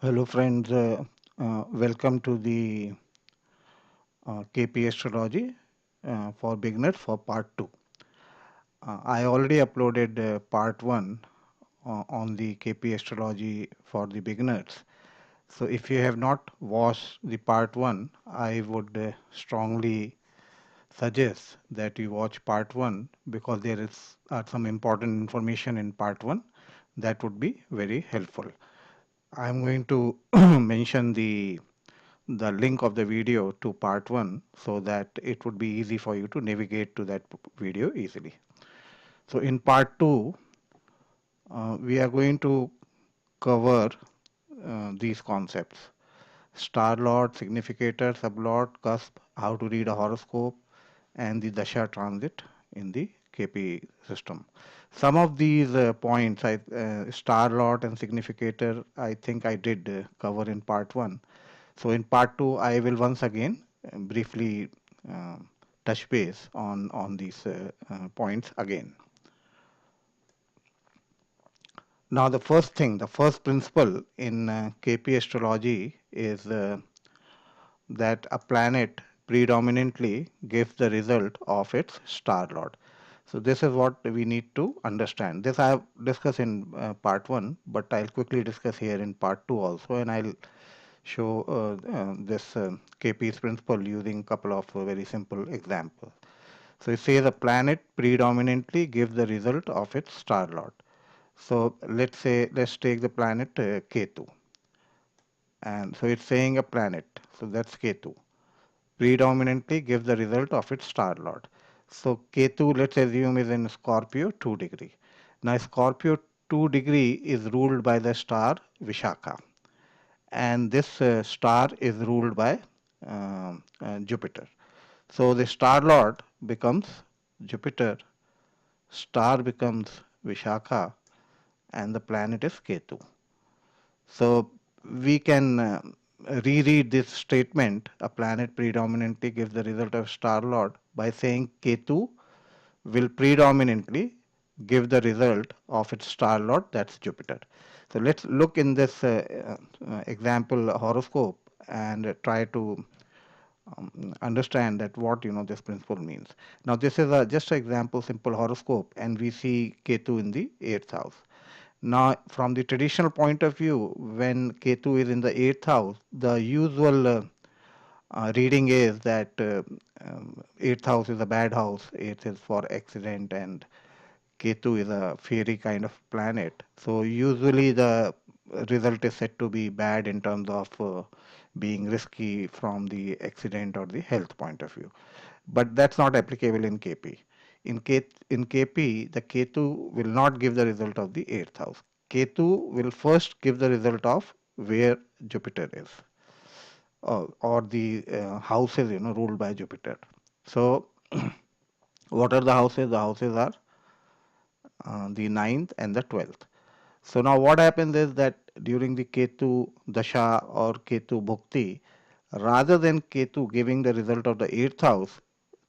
Hello friends, welcome to the KP Astrology for beginners for part 2. I already uploaded part 1 on the KP Astrology for the beginners. So if you have not watched the part 1, I would strongly suggest that you watch part 1 because there is some important information in part 1 that would be very helpful. I am going to mention the link of the video to part 1 so that it would be easy for you to navigate to that video easily. So in part 2, we are going to cover these concepts: star lord, significator, sublord, cusp, how to read a horoscope, and the dasha transit in the KP system. Some of these points, star lord and significator, I think I did cover in part 1. So in part 2, I will once again briefly uh, touch base on these points again. Now the first principle in KP astrology is that a planet predominantly gives the result of its star lord. So this is what we need to understand. This I have discussed in part 1, but I'll quickly discuss here in part 2 also, and I'll show this KP's principle using a couple of very simple examples. So it says a planet predominantly gives the result of its star lord. So let's take the planet Ketu, and so it's saying a planet. So that's Ketu predominantly gives the result of its star lord. So Ketu, let's assume, is in Scorpio 2 degree. Now Scorpio 2 degree is ruled by the star Vishaka, and this star is ruled by Jupiter. So the star lord becomes Jupiter, star becomes Vishaka, and the planet is Ketu. So we can reread this statement: a planet predominantly gives the result of star lord, by saying Ketu will predominantly give the result of its star lord, that's Jupiter. So let's look in this example horoscope and try to understand that what this principle means. Now this is just an example simple horoscope, and we see Ketu in the 8th house. Now from the traditional point of view, when Ketu is in the 8th house, the usual reading is that 8th house is a bad house, 8th is for accident, and Ketu is a fiery kind of planet. So usually the result is said to be bad in terms of being risky from the accident or the health point of view. But that's not applicable in KP. In KP, the Ketu will not give the result of the 8th house. Ketu will first give the result of where Jupiter is, or the houses ruled by Jupiter. So what are the houses? The houses are the ninth and the 12th. So now what happens is that during the Ketu Dasha or Ketu Bhukti, rather than Ketu giving the result of the 8th house,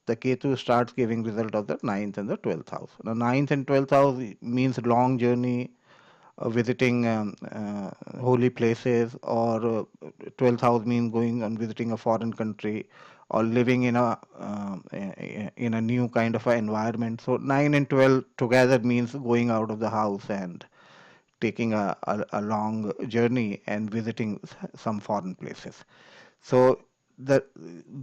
the Ketu starts giving result of the ninth and the 12th house. The ninth and 12th house means long journey, visiting holy places, or 12th house means going and visiting a foreign country, or living in a new kind of environment. So 9 and 12 together means going out of the house and taking a long journey and visiting some foreign places. So the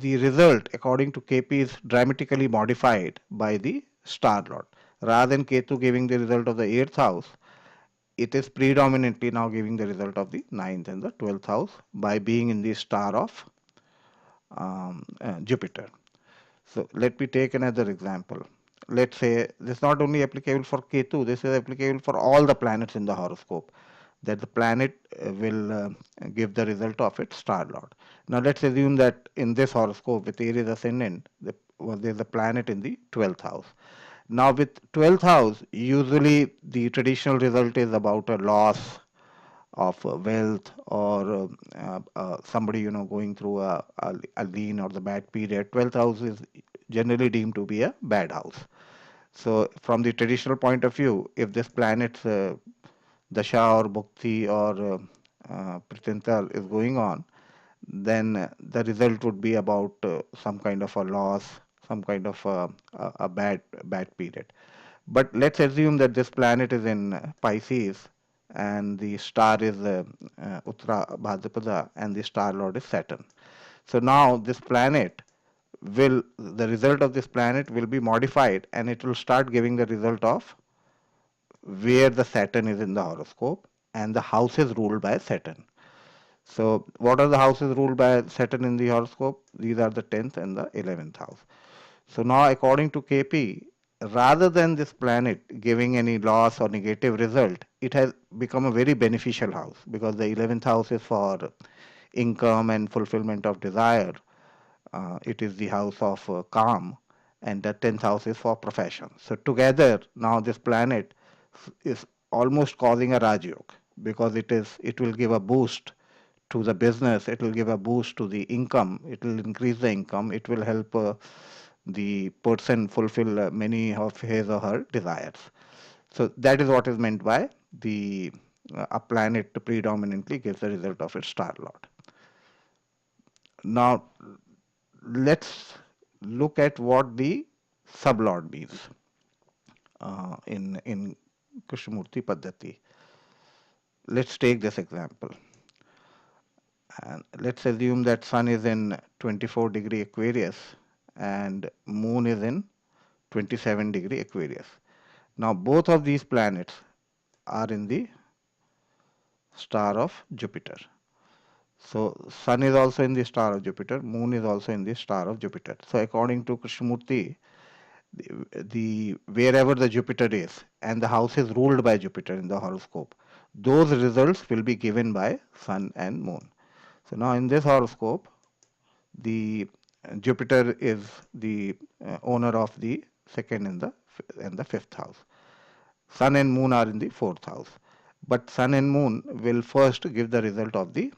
result according to KP is dramatically modified by the star lord. Rather than Ketu giving the result of the 8th house, it is predominantly now giving the result of the ninth and the 12th house by being in the star of Jupiter. So let me take another example. Let's say this is not only applicable for Ketu, this is applicable for all the planets in the horoscope, that the planet will give the result of its star lord. Now let's assume that in this horoscope with Aries ascendant, there's a planet in the 12th house. Now with 12th house, usually the traditional result is about a loss of wealth, or somebody going through a lean or the bad period. 12th house is generally deemed to be a bad house. So from the traditional point of view, if this planet's dasha or bhukti or Pratintal is going on, then the result would be about some kind of a loss, some kind of a bad period. But let's assume that this planet is in Pisces and the star is Uttara Bhadrapada and the star lord is Saturn. So now this planet the result of this planet will be modified and it will start giving the result of where the Saturn is in the horoscope and the houses ruled by Saturn. So, what are the houses ruled by Saturn in the horoscope? These are the 10th and the 11th house. So, now according to KP, rather than this planet giving any loss or negative result, it has become a very beneficial house because the 11th house is for income and fulfillment of desire. It is the house of calm, and the 10th house is for profession. So, together, now this planet is almost causing a Rajyog because it will give a boost to the business, it will give a boost to the income, it will increase the income, it will help the person fulfill many of his or her desires. So that is what is meant by the a planet predominantly gives the result of its star lord. Now let's look at what the sublord means in Krishnamurti Padhdhati. Let's take this example. And let's assume that sun is in 24 degree Aquarius and moon is in 27 degree Aquarius. Now both of these planets are in the star of Jupiter. So sun is also in the star of Jupiter, moon is also in the star of Jupiter. So according to Krishnamurti, the wherever the Jupiter is and the house is ruled by Jupiter in the horoscope, those results will be given by sun and moon. So now in this horoscope, the Jupiter is the owner of the second and the fifth house. Sun and moon are in the fourth house, but sun and moon will first give the result of the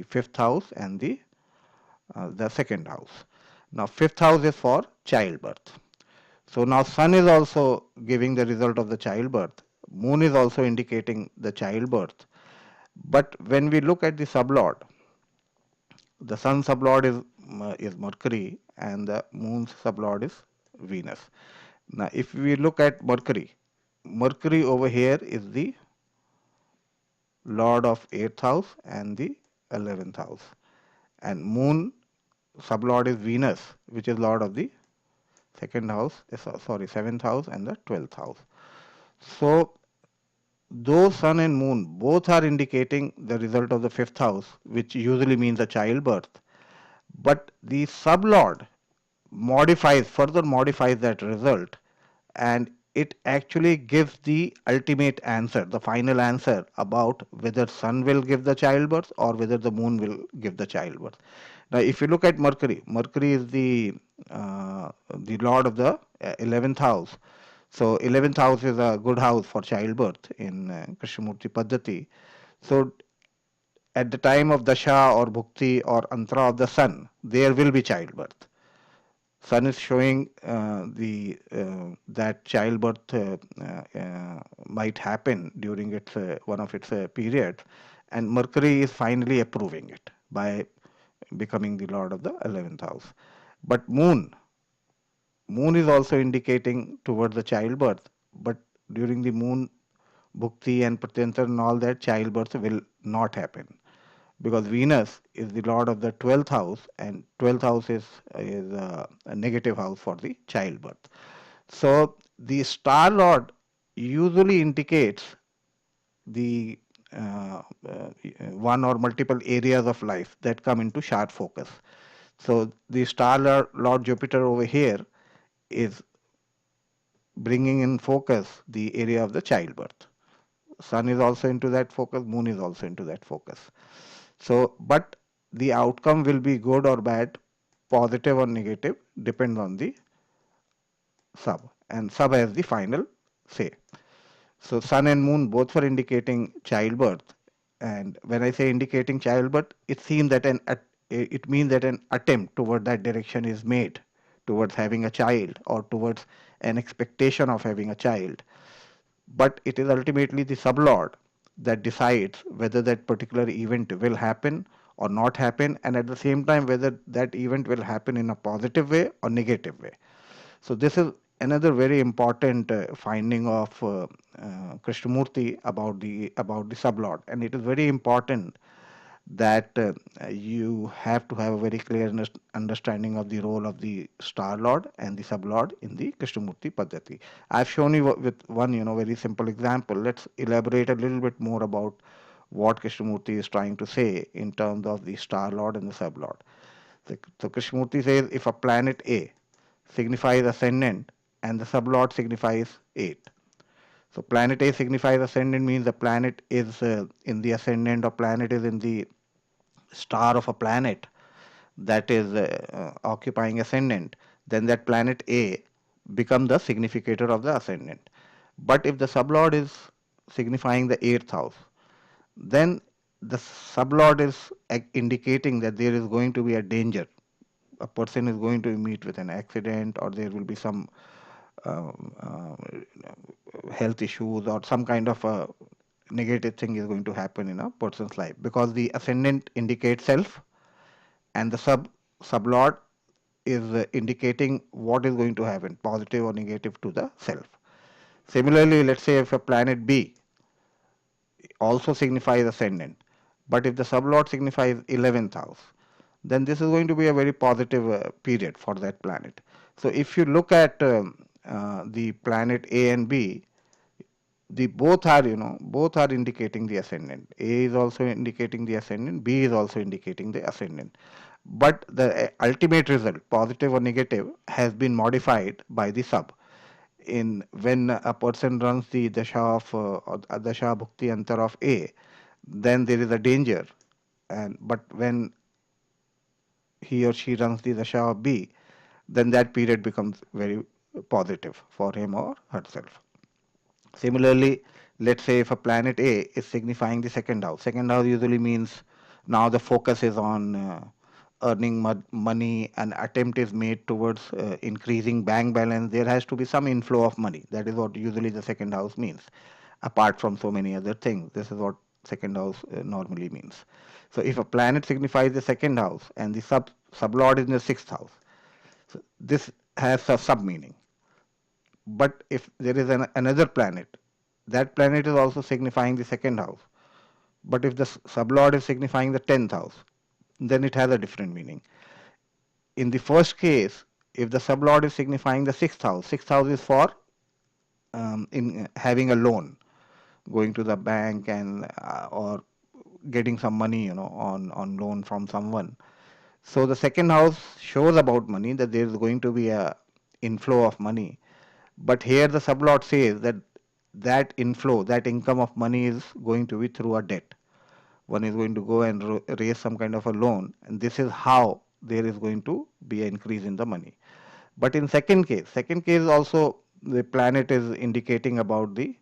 fifth house and the second house. Now fifth house is for childbirth. So now sun is also giving the result of the childbirth. Moon is also indicating the childbirth. But when we look at the sublord, the sun sublord is Mercury and the moon's sublord is Venus. Now, if we look at Mercury, Mercury over here is the lord of 8th house and the 11th house, and moon sublord is Venus, which is lord of the second house, sorry, 7th house and the 12th house. So, though sun and moon both are indicating the result of the fifth house, which usually means a childbirth, but the sublord further modifies that result, and it actually gives the ultimate answer, the final answer about whether sun will give the childbirth or whether the moon will give the childbirth. Now if you look at Mercury, Mercury is the lord of the 11th house. So 11th house is a good house for childbirth in Krishnamurti Padhdhati. So at the time of dasha or bhukti or antara of the sun, there will be childbirth. Sun is showing the that childbirth might happen during its one of its periods, and Mercury is finally approving it by becoming the lord of the 11th house. But moon is also indicating towards the childbirth, but during the moon bhukti and pratyanta and all that, childbirth will not happen because Venus is the lord of the 12th house, and 12th house is a negative house for the childbirth. So the star lord usually indicates the one or multiple areas of life that come into sharp focus. So the star lord Jupiter over here is bringing in focus the area of the childbirth. Sun is also into that focus, moon is also into that focus. So, but the outcome will be good or bad, positive or negative, depends on the sub, and sub has the final say. So, sun and moon both were indicating childbirth, and when I say indicating childbirth, it means that an attempt toward that direction is made towards having a child or towards an expectation of having a child. But it is ultimately the sublord that decides whether that particular event will happen or not happen, and at the same time whether that event will happen in a positive way or negative way. So this is another very important finding of Krishnamurti about the sublord, and it is very important that you have to have a very clear understanding of the role of the star lord and the sublord in the Krishnamurti Padhdhati. I've shown you with one very simple example. Let's elaborate a little bit more about what Krishnamurti is trying to say in terms of the star lord and the sublord. So Krishnamurti says if a planet A signifies ascendant and the sublord signifies 8. So planet A signifies ascendant means the planet is in the ascendant, or planet is in the star of a planet that is occupying ascendant, then that planet A become the significator of the ascendant. But if the sublord is signifying the 8th house, then the sublord is indicating that there is going to be a danger. A person is going to meet with an accident, or there will be some health issues, or some kind of a negative thing is going to happen in a person's life, because the ascendant indicates self and the sublord is indicating what is going to happen, positive or negative to the self. Similarly, let's say if a planet B also signifies ascendant, but if the sublord signifies 11th house, then this is going to be a very positive period for that planet. So if you look at the planet A and B, the both are indicating the ascendant. A is also indicating the ascendant, B is also indicating the ascendant, but the ultimate result, positive or negative, has been modified by the sub. In when a person runs the dasha of dasha bhukti antar of A, then there is a danger, and but when he or she runs the dasha of B, then that period becomes very positive for him or herself. Similarly, let's say if a planet A is signifying the second house usually means now the focus is on earning money, an attempt is made towards increasing bank balance. There has to be some inflow of money. That is what usually the second house means. Apart from so many other things, this is what second house normally means. So if a planet signifies the second house and the sublord is in the sixth house, so this has a sub meaning. But if there is another planet, that planet is also signifying the second house. But if the sublord is signifying the 10th house, then it has a different meaning. In the first case, if the sublord is signifying the sixth house is for in having a loan, going to the bank and or getting some money, on loan from someone. So the second house shows about money, that there is going to be a inflow of money. But here the sublord says that that inflow, that income of money is going to be through a debt. One is going to go and raise some kind of a loan, and this is how there is going to be an increase in the money. But in second case also the planet is indicating about the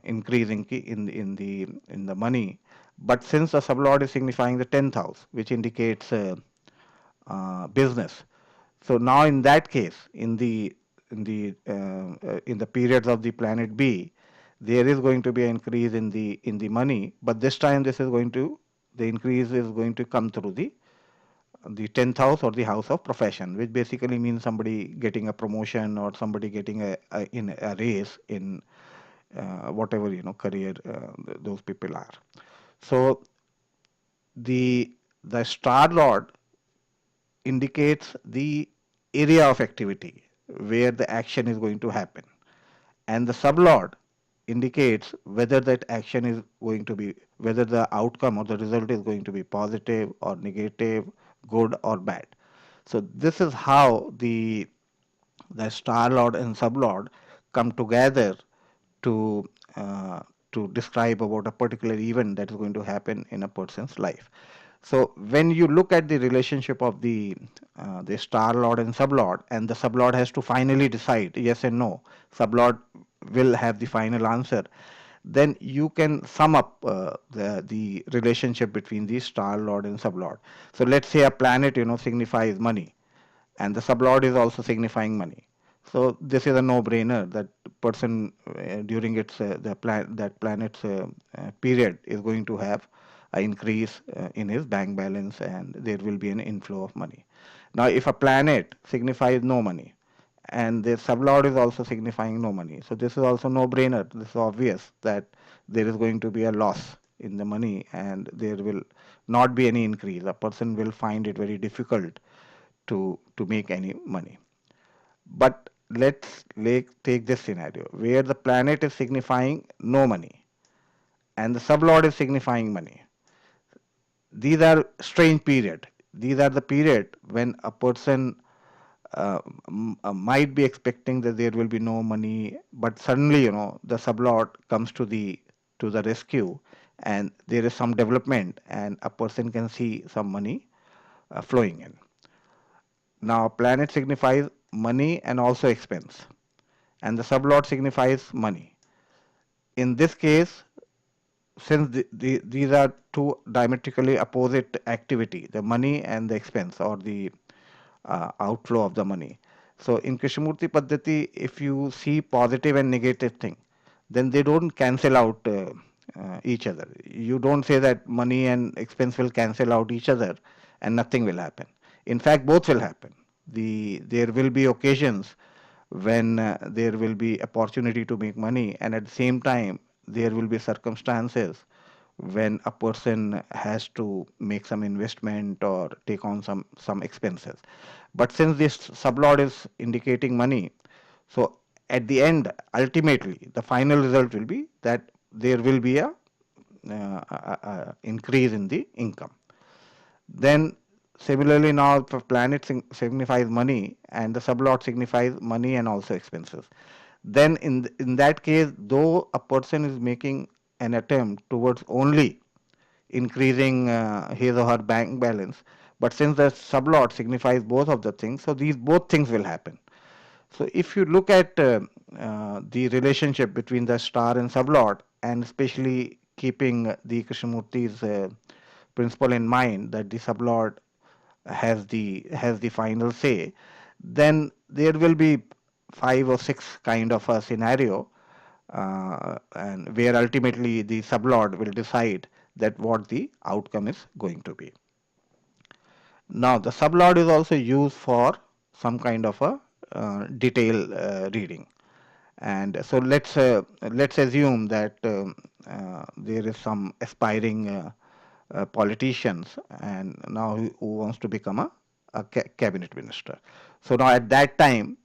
increase in the money. But since the sublord is signifying the 10th house, which indicates business, so now in that case, in the periods of the planet B, there is going to be an increase in the money, but this time the increase is going to come through the 10th house, or the house of profession, which basically means somebody getting a promotion, or somebody getting a raise in whatever career those people are. So the star lord indicates the area of activity where the action is going to happen, and the sublord indicates whether that action is going to be, whether the outcome or the result is going to be positive or negative, good or bad. So this is how the star lord and sublord come together to uh, to describe about a particular event that is going to happen in a person's life. So when you look at the relationship of the star lord and sublord, and the sublord has to finally decide yes and no, sublord will have the final answer, then you can sum up the relationship between the star lord and sublord. So let's say a planet signifies money, and the sublord is also signifying money. So this is a no-brainer that person during its that planet's period is going to have an increase in his bank balance, and there will be an inflow of money. Now, if a planet signifies no money, and the sublord is also signifying no money, so this is also no-brainer. This is obvious that there is going to be a loss in the money, and there will not be any increase. A person will find it very difficult to make any money. But take this scenario where the planet is signifying no money and the sublord is signifying money. These are strange period. These are the period when a person might be expecting that there will be no money, but suddenly the sublord comes to the rescue, and there is some development, and a person can see some money flowing in. Now, planet signifies money and also expense, and the sublord signifies money. In this case, since these are two diametrically opposite activity, the money and the expense, or the outflow of the money. So in Krishnamurti Padhdhati, if you see positive and negative thing, then they don't cancel out each other. You don't say that money and expense will cancel out each other and nothing will happen. In fact, both will happen. There will be occasions when there will be opportunity to make money, and at the same time there will be circumstances when a person has to make some investment or take on some expenses. But since this sublord is indicating money, so at the end, ultimately the final result will be that there will be a increase in the income. Then similarly, now if a planet signifies money and the sublord signifies money and also expenses, then in that case, though a person is making an attempt towards only increasing his or her bank balance, but since the sublord signifies both of the things, so these both things will happen. So if you look at the relationship between the star and sublord, and especially keeping the Krishnamurti's principle in mind that the sublord has the final say, then there will be five or six kind of a scenario, and where ultimately the sublord will decide that what the outcome is going to be. Now, the sublord is also used for some kind of a detail reading, and so let's assume that there is some aspiring politicians, and now who wants to become a cabinet minister. So now at that time,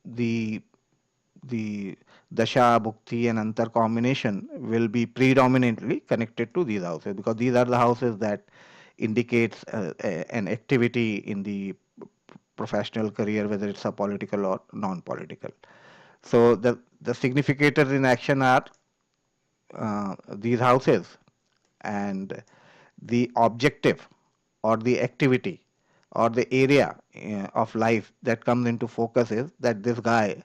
the the dasha, bhukti, and antar combination will be predominantly connected to these houses, because these are the houses that indicates an activity in the professional career, whether it's a political or non-political. So the significators in action are these houses, and the objective or the activity or the area of life that comes into focus is that this guy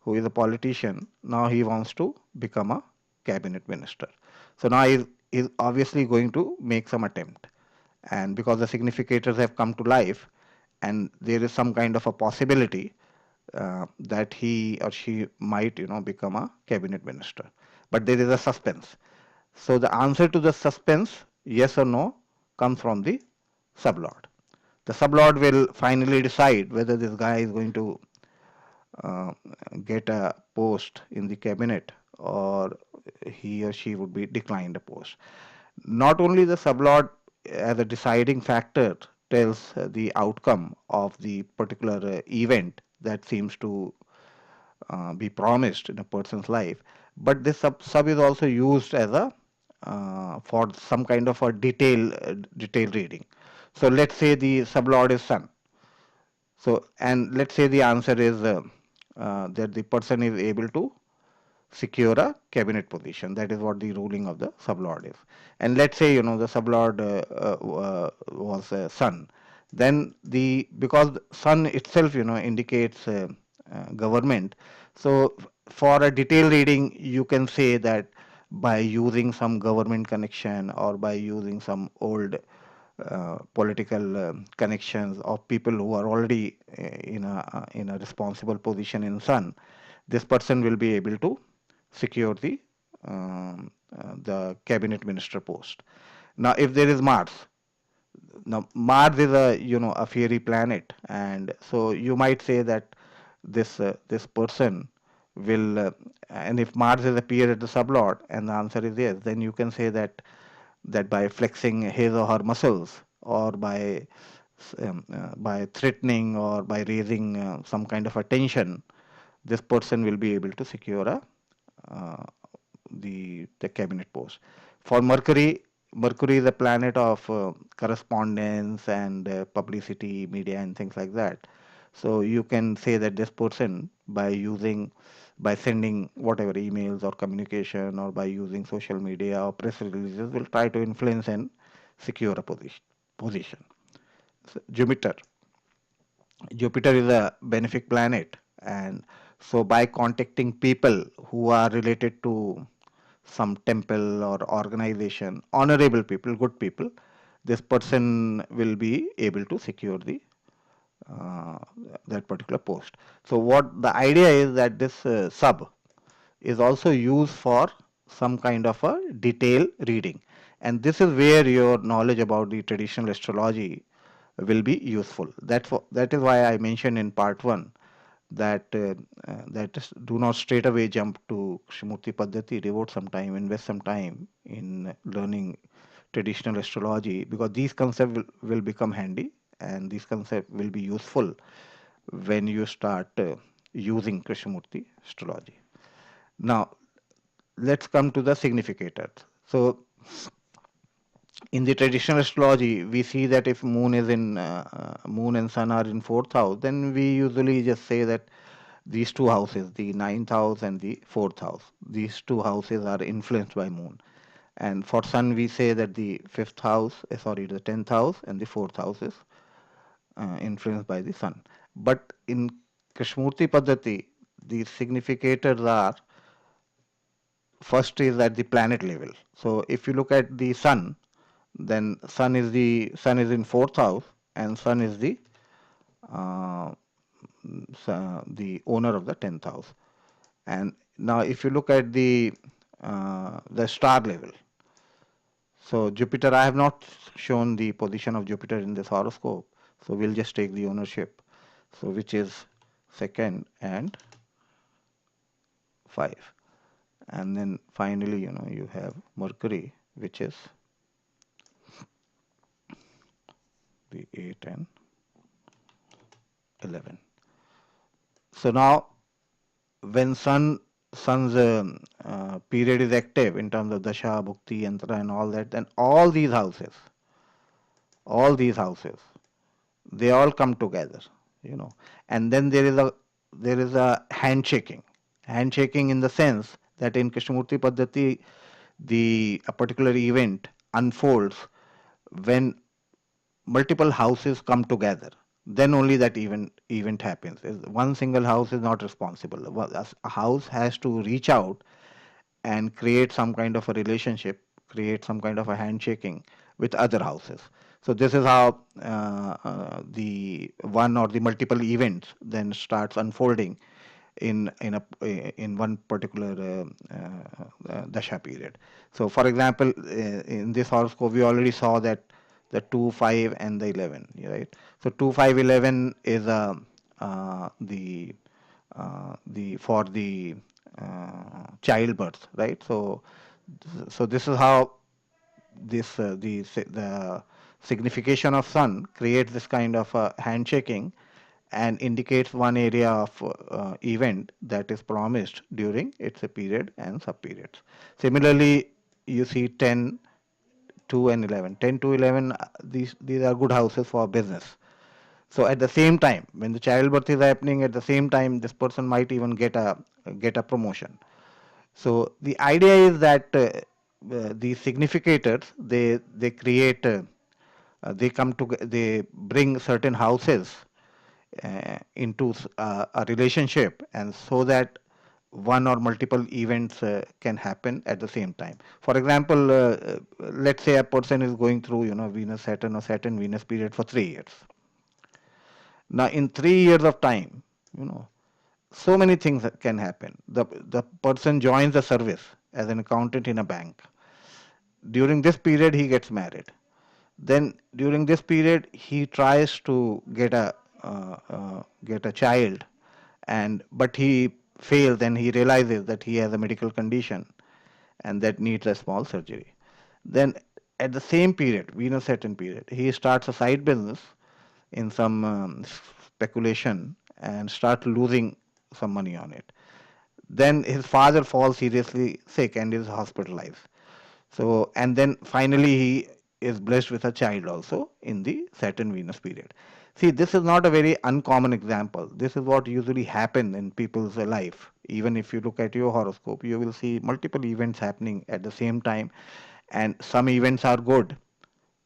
who is a politician, now he wants to become a cabinet minister. So now he's obviously going to make some attempt, and because the significators have come to life, and there is some kind of a possibility that he or she might become a cabinet minister, but there is a suspense. So the answer to the suspense, yes or no, comes from the sublord. The sublord will finally decide whether this guy is going to uh, get a post in the cabinet, or he or she would be declined a post. Not only the sublord as a deciding factor tells the outcome of the particular event that seems to be promised in a person's life, but this sub is also used as a for some kind of a detail reading. So let's say the sublord is sun. So, and let's say the answer is that the person is able to secure a cabinet position. That is what the ruling of the sublord is. And let's say the sublord was sun. Then because sun itself indicates government. So for a detail reading, you can say that by using some government connection, or by using some old political connections of people who are already in a responsible position in Sun, this person will be able to secure the cabinet minister post. Now, if there is Mars, now Mars is a fiery planet, and so you might say that this person will, and if Mars is appear at the sublord, and the answer is yes, then you can say that by flexing his or her muscles, or by threatening, or by raising some kind of a tension, this person will be able to secure uh, the cabinet post. For Mercury, Mercury is a planet of correspondence and publicity, media, and things like that. So you can say that this person, by sending whatever emails or communication, or by using social media or press releases, will try to influence and secure a position. So Jupiter is a benefic planet, and so by contacting people who are related to some temple or organization, honorable people, good people, this person will be able to secure the uh, that particular post. So what the idea is that this sub is also used for some kind of a detail reading, and this is where your knowledge about the traditional astrology will be useful. That is why I mentioned in part 1 that do not straight away jump to Krishnamurti Padhdhati. Devote some time, invest some time in learning traditional astrology, because these concepts will become handy, and these concepts will be useful when you start using Krishnamurti astrology. Now, let's come to the significators. So, in the traditional astrology, we see that if moon and sun are in fourth house, then we usually just say that these two houses, the ninth house and the fourth house, these two houses are influenced by moon. And for sun, we say that the the tenth house and the fourth house is influenced by the sun. But in Krishnamurti Padhdhati, the significators are, first is at the planet level. So if you look at the sun, then sun is in fourth house, and sun is uh, the owner of the tenth house. And now if you look at the star level, so Jupiter, I have not shown the position of Jupiter in this horoscope, so we'll just take the ownership, so which is second and 5. And then finally, you have Mercury, which is the 8 and 11. So now, when sun's period is active in terms of dasha, bhukti, yantra, and all that, then all these houses, they all come together, and then there is a handshaking in the sense that in Krishnamurti Padhdhati, a particular event unfolds when multiple houses come together. Then only that event happens. One single house is not responsible. A house has to reach out and create some kind of a relationship, create some kind of a handshaking with other houses. So this is how the one or the multiple events then starts unfolding in one particular dasha period. So, for example, in this horoscope, we already saw that the 2, 5, and the 11, right? So 2, 5, 11 is the for the childbirth, right? So this is how the signification of sun creates this kind of handshaking and indicates one area of event that is promised during its period and subperiods. Similarly, you see 10, 2 and 11. 10 to 11, these are good houses for business. So at the same time, when the childbirth is happening, at the same time, this person might even get a promotion. So the idea is that these significators, they create they bring certain houses into a relationship, and so that one or multiple events can happen at the same time. For example, let's say a person is going through, Venus Saturn or Saturn Venus period for 3 years. Now, in 3 years of time, you know, so many things that can happen. The person joins the service as an accountant in a bank. During this period, he gets married. Then during this period, he tries to get a child, and but he fails, and he realizes that he has a medical condition and that needs a small surgery. Then at the same period, Venus Saturn period, he starts a side business in some speculation and start losing some money on it. Then his father falls seriously sick and is hospitalized. So, and then finally he is blessed with a child also in the Saturn Venus period. See, this is not a very uncommon example. This is what usually happen in people's life. Even if you look at your horoscope, you will see multiple events happening at the same time, and some events are good,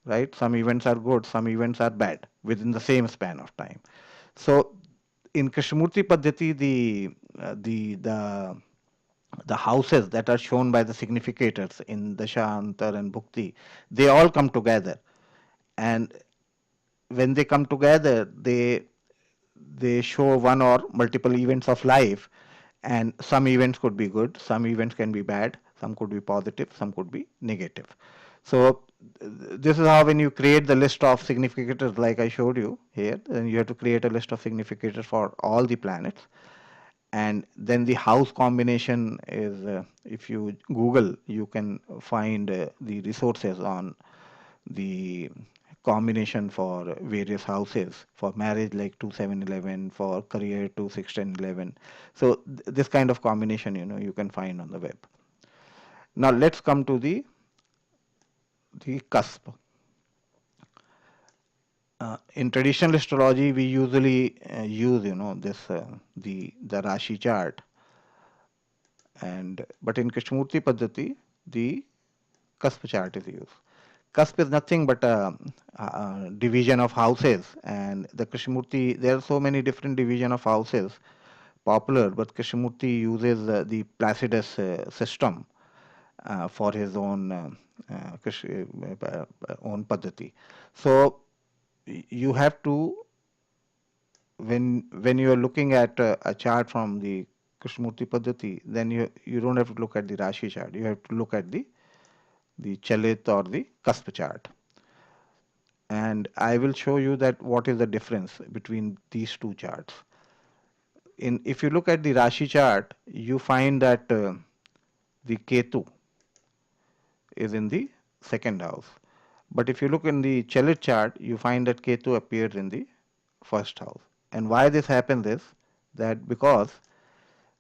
right? Some events are good, some events are bad within the same span of time. So, in Krishnamurti Padhdhati, the houses that are shown by the significators in Dasha, Antar, and Bhukti, they all come together. And when they come together, they show one or multiple events of life. And some events could be good, some events can be bad, some could be positive, some could be negative. So this is how, when you create the list of significators like I showed you here, then you have to create a list of significators for all the planets. And then the house combination is, if you Google, you can find the resources on the combination for various houses, for marriage like 2711, for career 261011. So this kind of combination, you can find on the web. Now let's come to the cusp. In traditional astrology, we usually use, this the Rashi chart, and but in Krishnamurti Padhdhati, the cusp chart is used. Cusp is nothing but a division of houses, and the Krishnamurti, there are so many different division of houses popular, but Krishnamurti uses the Placidus system for his own Padhdhati. So you have to, when you are looking at a chart from the Krishnamurti Padhdhati, then you don't have to look at the Rashi chart. You have to look at the Chalit or the cusp chart. And I will show you that what is the difference between these two charts. If you look at the Rashi chart, you find that the Ketu is in the second house. But if you look in the Chalit chart, you find that Ketu appears in the first house. And why this happens is that because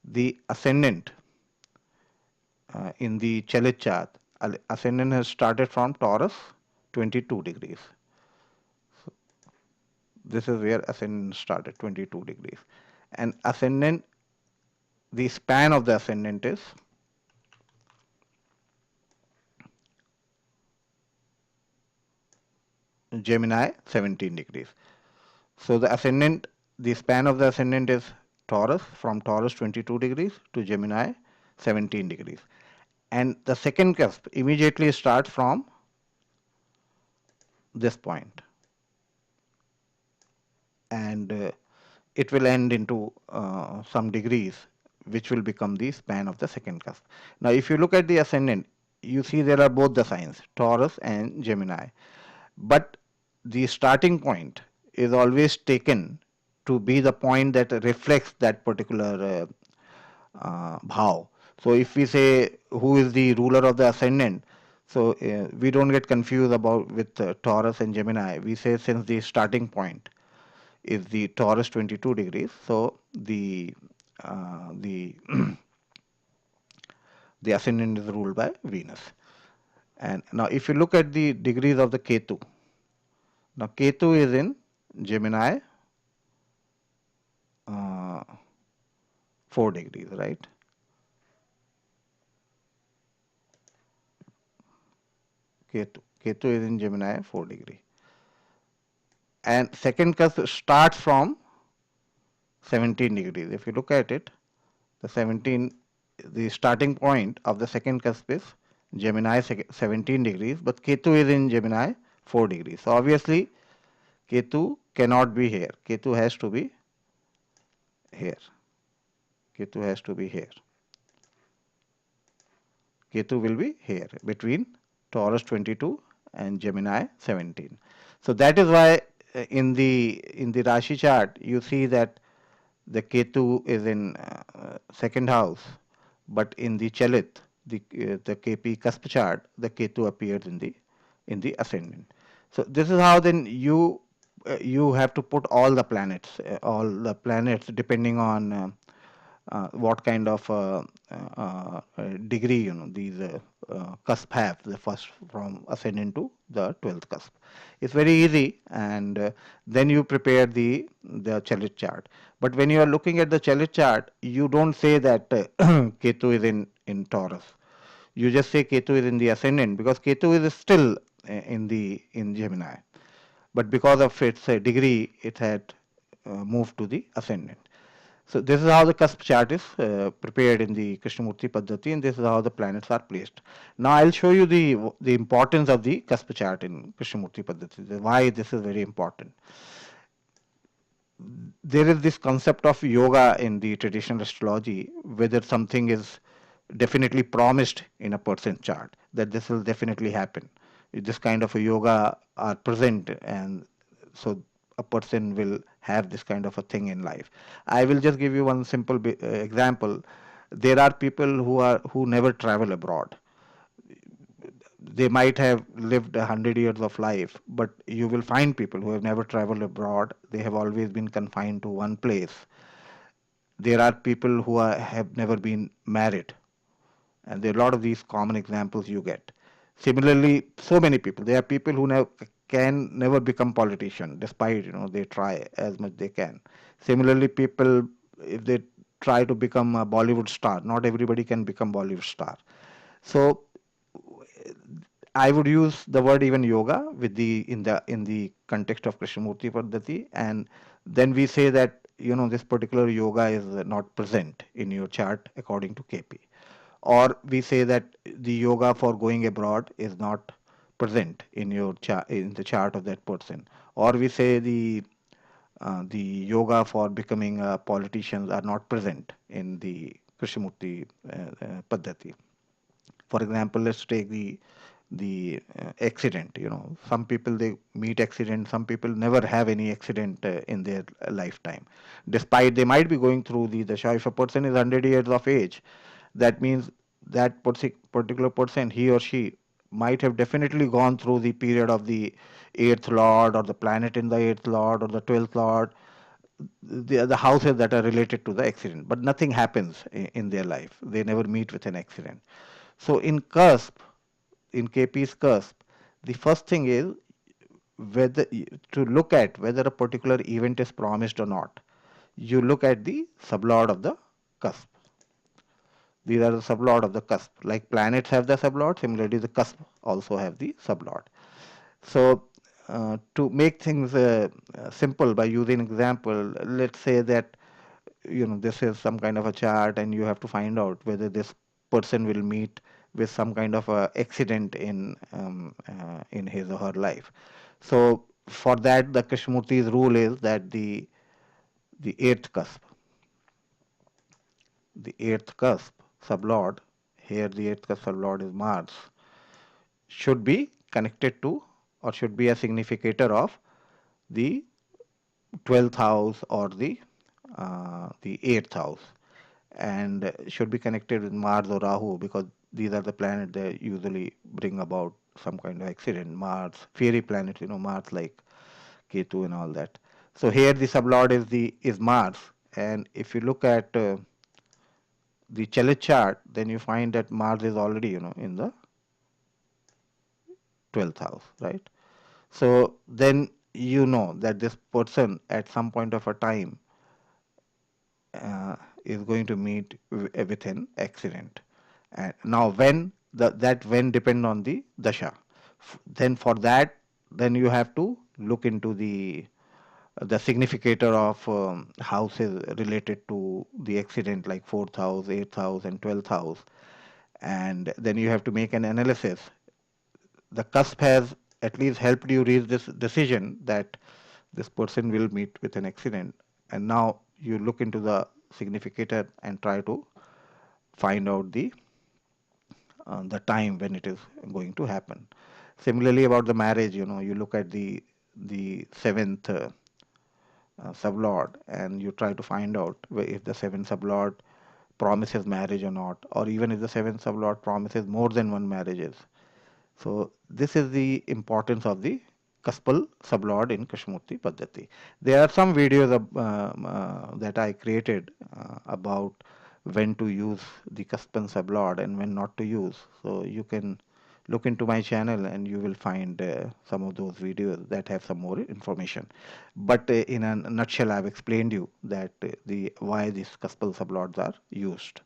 the ascendant in the Chalit chart, ascendant has started from Taurus 22 degrees. So this is where ascendant started, 22 degrees. And ascendant, the span of the ascendant is Gemini 17 degrees. So the span of the ascendant is Taurus, from Taurus 22 degrees to Gemini 17 degrees. And the second cusp immediately starts from this point, and it will end into some degrees, which will become the span of the second cusp. Now, if you look at the ascendant, you see there are both the signs, Taurus and Gemini. But the starting point is always taken to be the point that reflects that particular bhav. So if we say who is the ruler of the ascendant, so we don't get confused about with Taurus and Gemini. We say since the starting point is the Taurus 22 degrees, so the the ascendant is ruled by Venus. And now if you look at the degrees of the Ketu, now Ketu is in Gemini 4 degrees, right? Ketu is in Gemini 4 degree. And second cusp starts from 17 degrees. If you look at it, The 17, the starting point of the second cusp is Gemini 17 degrees, but Ketu is in Gemini 4 degrees. So obviously Ketu cannot be here. Ketu has to be here. Ketu has to be here. Ketu will be here between Taurus 22 and Gemini 17. So that is why in the Rashi chart you see that the Ketu is in second house, but in the Chalit, the KP cusp chart, the Ketu appears in the ascendant. So this is how then you have to put all the planets depending on what kind of degree these cusp have, the first from ascendant to the 12th cusp. It's very easy, and then you prepare the Chalit chart. But when you are looking at the Chalit chart, you don't say that Ketu is in Taurus. You just say Ketu is in the ascendant because Ketu is still in Gemini, but because of its degree, it had moved to the ascendant. So this is how the cusp chart is prepared in the Krishnamurti Padhdhati, and this is how the planets are placed. Now I'll show you the importance of the cusp chart in Krishnamurti Padhdhati, why this is very important. There is this concept of yoga in the traditional astrology, whether something is definitely promised in a person's chart, that this will definitely happen. This kind of a yoga are present, and so a person will have this kind of a thing in life. I will just give you one simple example. There are people who never travel abroad. They might have lived 100 years of life, but you will find people who have never traveled abroad. They have always been confined to one place. There are people who have never been married, and there are a lot of these common examples you get. Similarly, so many people. There are people who can never become politician, despite they try as much they can. Similarly, people, if they try to become a Bollywood star, not everybody can become Bollywood star. So I would use the word even yoga with the context of Krishnamurti Padhdhati, and then we say that this particular yoga is not present in your chart according to KP, or we say that the yoga for going abroad is not present in your chart, in the chart of that person, or we say the yoga for becoming a politicians are not present in the Krishnamurti Padhdhati. For example, let's take the accident. Some people, they meet accident, some people never have any accident in their lifetime, despite they might be going through the dasha. If a person is 100 years of age, that means that particular person, he or she, might have definitely gone through the period of the eighth lord, or the planet in the eighth lord, or the 12th lord, the houses that are related to the accident, but nothing happens in their life. They never meet with an accident. So in cusp, in KP's cusp, the first thing is whether to look at whether a particular event is promised or not. You look at the sublord of the cusp. These are the sublord of the cusp. Like planets have the sublord, similarly the cusp also have the sublord. So to make things simple by using example, let's say that this is some kind of a chart, and you have to find out whether this person will meet with some kind of a accident in his or her life. So for that, the Krishnamurti's rule is that the eighth cusp, the eighth cusp sublord, here the eighth cusp sublord is Mars, should be connected to, or should be a significator of, the 12th house, or the 8th house, and should be connected with Mars or Rahu, because these are the planets that usually bring about some kind of accident. Mars, fiery planets, Mars like Ketu and all that. So here the sublord is Mars, and if you look at the Chalit chart, then you find that Mars is already in the 12th house, right? So then that this person at some point of a time is going to meet with an accident. And now when depend on the dasha. Then for that, then you have to look into the significator of houses related to the accident, like fourth house, eighth house, and 12th house. And then you have to make an analysis. The cusp has at least helped you reach this decision that this person will meet with an accident. And now you look into the significator and try to find out the time when it is going to happen. Similarly, about the marriage, you look at the seventh sublord, and you try to find out if the seventh sublord promises marriage or not, or even if the seventh sublord promises more than one marriages. So this is the importance of the cuspal sublord in Krishnamurti Padhdhati. There are some videos that I created about when to use the cuspal sublord and when not to use. So you can look into my channel and you will find some of those videos that have some more information. But in a nutshell, I've explained you that the why these cuspal sublords are used.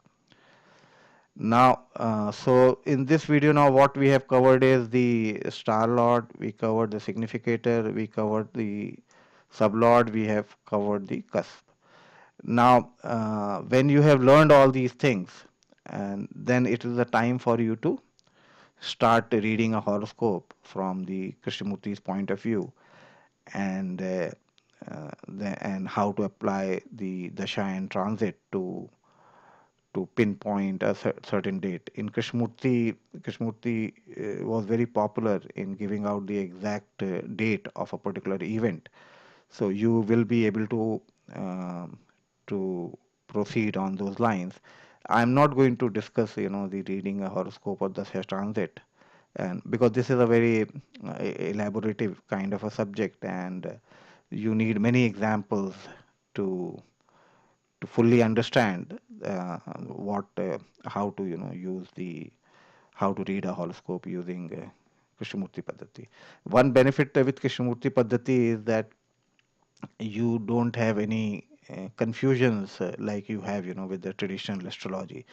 Now, so in this video now what we have covered is the star lord, we covered the significator, we covered the sublord, we have covered the cusp. Now, when you have learned all these things, and then it is the time for you to start reading a horoscope from the Krishnamurti's point of view, and and how to apply the dasha and transit to pinpoint a certain date. In Krishnamurti was very popular in giving out the exact date of a particular event. So you will be able um to proceed on those lines. I'm not going to discuss, the reading a horoscope or the transit, and because this is a very elaborative kind of a subject, and you need many examples to to fully understand what how to use the how to read a horoscope using Krishnamurti Padhdhati. One benefit with Krishnamurti Padhdhati is that you don't have any confusions like you have with the traditional astrology.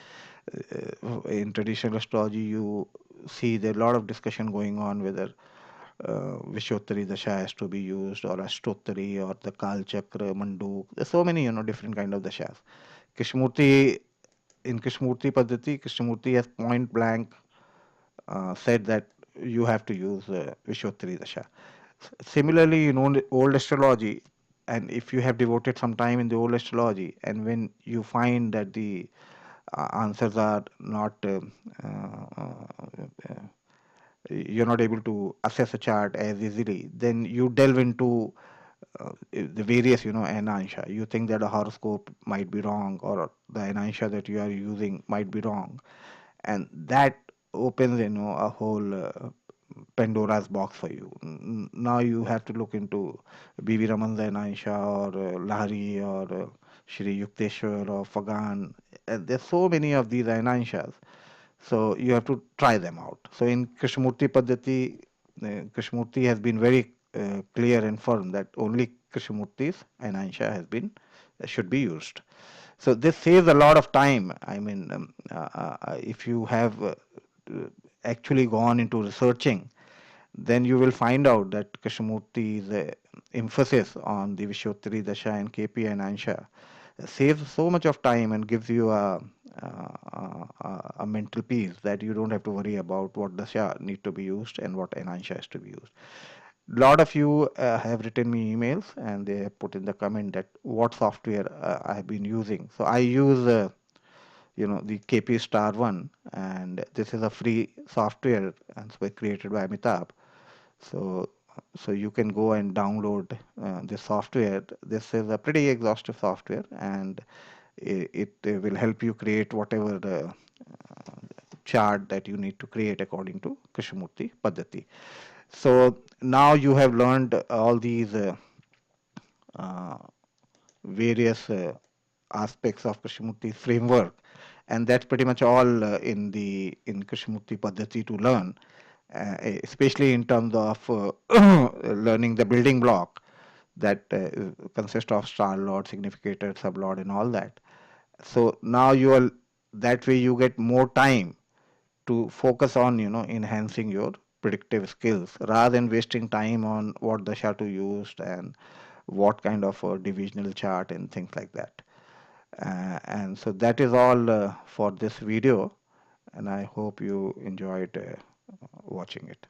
In traditional astrology, you see there are a lot of discussion going on whether Vishottari Dasha has to be used, or Ashtottari, or the Kal Chakra, Manduk. There's so many different kind of dashas. Krishnamurti in Krishnamurti Padhdhati, Krishnamurti has point blank said that you have to use Vishwattari Dasha. Similarly, old astrology, and if you have devoted some time in the old astrology, and when you find that the answers are not, you're not able to assess a chart as easily, then you delve into the various, anansha. You think that a horoscope might be wrong, or the anansha that you are using might be wrong, and that opens a whole Pandora's box for you. Now you have to look into B.V. Raman's Anansha, or Lahari, or Shri Yukteswar, or Fagan. There's so many of these Ananshas, so you have to try them out. So in Krishnamurti Padhdhati, Krishnamurti has been very clear and firm that only Krishnamurti's Anansha should be used. So this saves a lot of time. I mean, if you have actually gone into researching, then you will find out that Krishnamurti's emphasis on the Vishottari Dasha and KP and Ansha saves so much of time and gives you a mental peace that you don't have to worry about what Dasha need to be used and what Anansha has to be used. A lot of you have written me emails, and they have put in the comment that what software I have been using. So I use the KP Star One, and this is a free software and it's created by Amitabh. So so you can go and download this software. This is a pretty exhaustive software, and it will help you create whatever the chart that you need to create according to Krishnamurti Padhdhati. So now you have learned all these uh, various aspects of Krishnamurti's framework, and that's pretty much all in Krishnamurti Padhdhati to learn, especially in terms of learning the building block that consists of star lord, significator, sublord, and all that. So now you are that way you get more time to focus on enhancing your predictive skills rather than wasting time on what dasha to use and what kind of a divisional chart and things like that. And so that is all for this video, and I hope you enjoyed watching it.